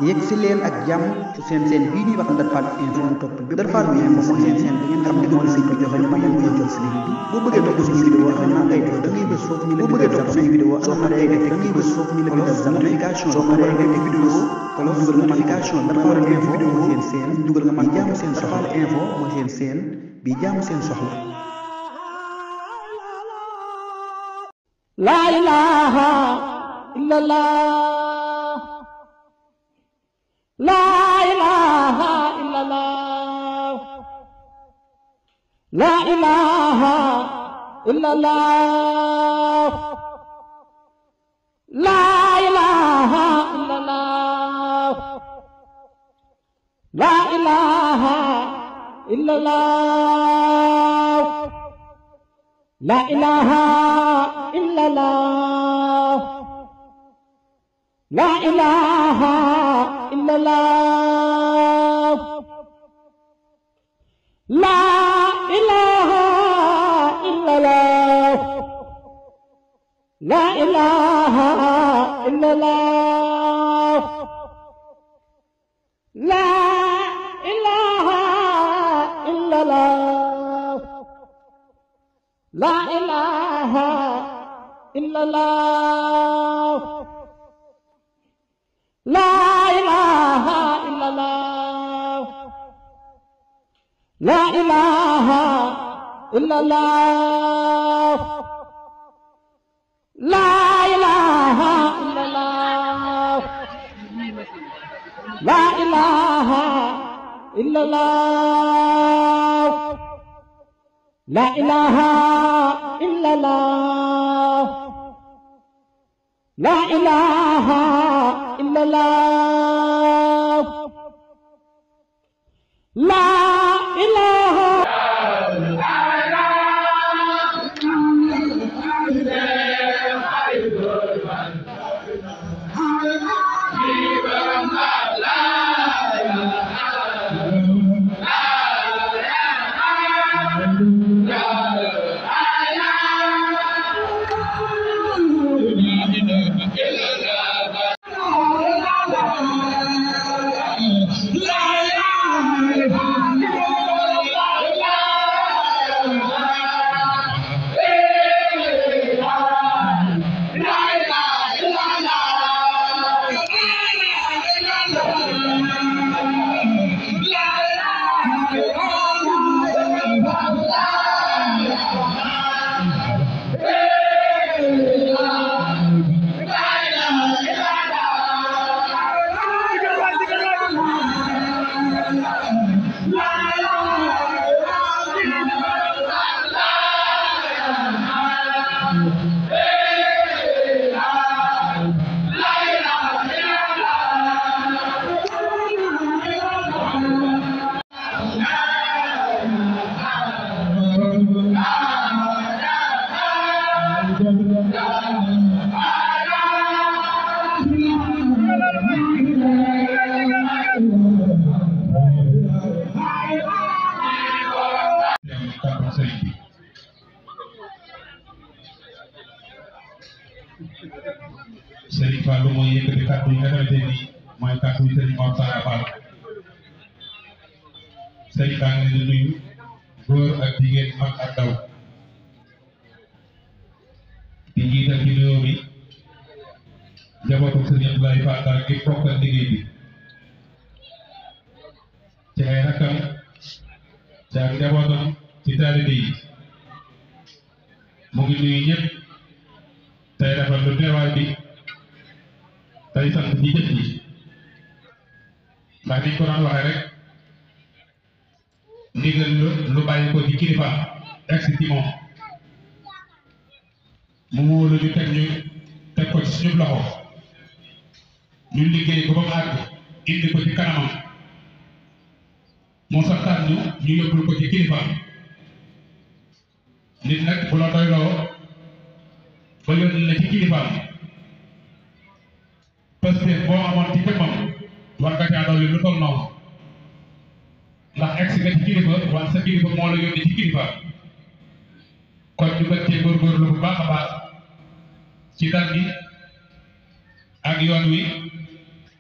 yegg si leen ak jàmm ci seen bii di wax Ndar Fall info mu topp Ndar Fall info mooy seen bi ngeen xam ne moo leen di joxe ñu mën a jël sëriñ bi boo bëggee topp suñu vidéo xam naa ngay def da ngay bës foofu ñu la bindal topp suñu vidéo soo paree nga teg da ngay bës foofu ñu la bindal notification soo paree nga teg vidéo wala dugal notification Ndar Fall info mooy seen dugal nga mën jaamu seen soxla Ndar Fall info mooy seen bi jaamu seen soxla la ilaha illallah la ilaha illallah la ilaha illallah la ilaha illallah la ilaha illallah la ilaha illallah la ilaha illallah la ilaha illallah la ilaha illallah la ilaha illallah la ilaha illallah la ilaha illallah la ilaha illallah la ilaha illallah la ilaha illallah la ilaha illallah la ilaha illallah la ilaha Serigne Fallou mooy yëkkati kàddu yi nga xamante ni mooy kàddu yi Serigne Mor Talla Fall Serigne baa ngi leen di nuyu góor ak jigéen mag ak ndaw di jiital ci nuyoo bi njabootu Serigne Abdoulaye Fall daal gi bokkal liggéey bi ci ay rakkam ci ak njabootam ci taalibe yi mu ngi nuyu ñëpp tey rafetlu teewaay bi tey sant ñi jëf ñi ndax niñ ko doon waxee rek ndigal lu bàyyi ko ci kilifa egsi ci moom mu wóolu ñu teg ko ci suñu loxo ñu liggéey ko ba mu àgg indi ko ci kanamam moo santaan ñu yóbbul ko ci kilifa nit nag bu la doyloo ba yónni la ci kilifaam parce que boo amoon ci jëmmam war nga caa dolli lu toll noonu ndax egsi nga ci kilifa wala sa kilifa moo la yónni ci kilifa kon ñu gën cee góorgóorlu bu baax a baax ci dal gi ak yoon wi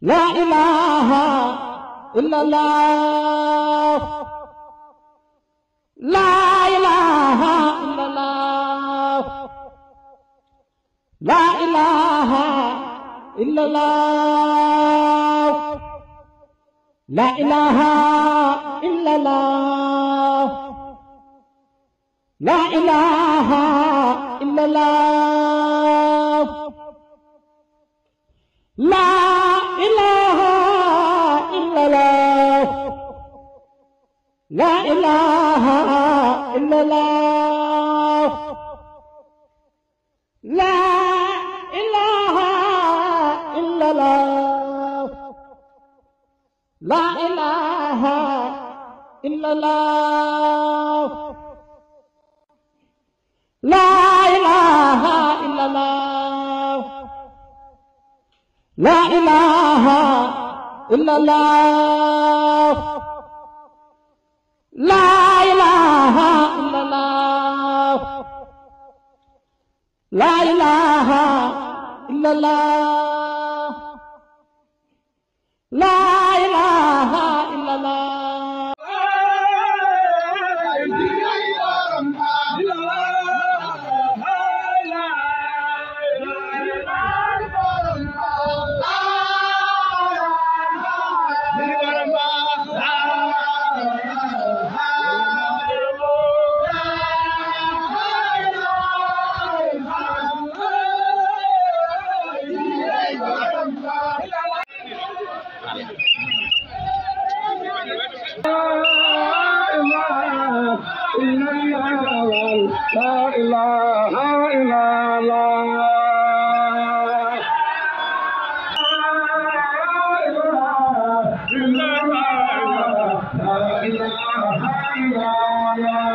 لا إله إلا الله لا إله إلا الله لا إله إلا الله لا إله إلا الله لا إله إلا الله لا إله إلا الله لا إله إلا الله لا إله إلا الله لا إله إلا الله لا إله إلا الله لا إله إلا الله لا إله إلا الله لا إله إلا الله لا إله إلا الله La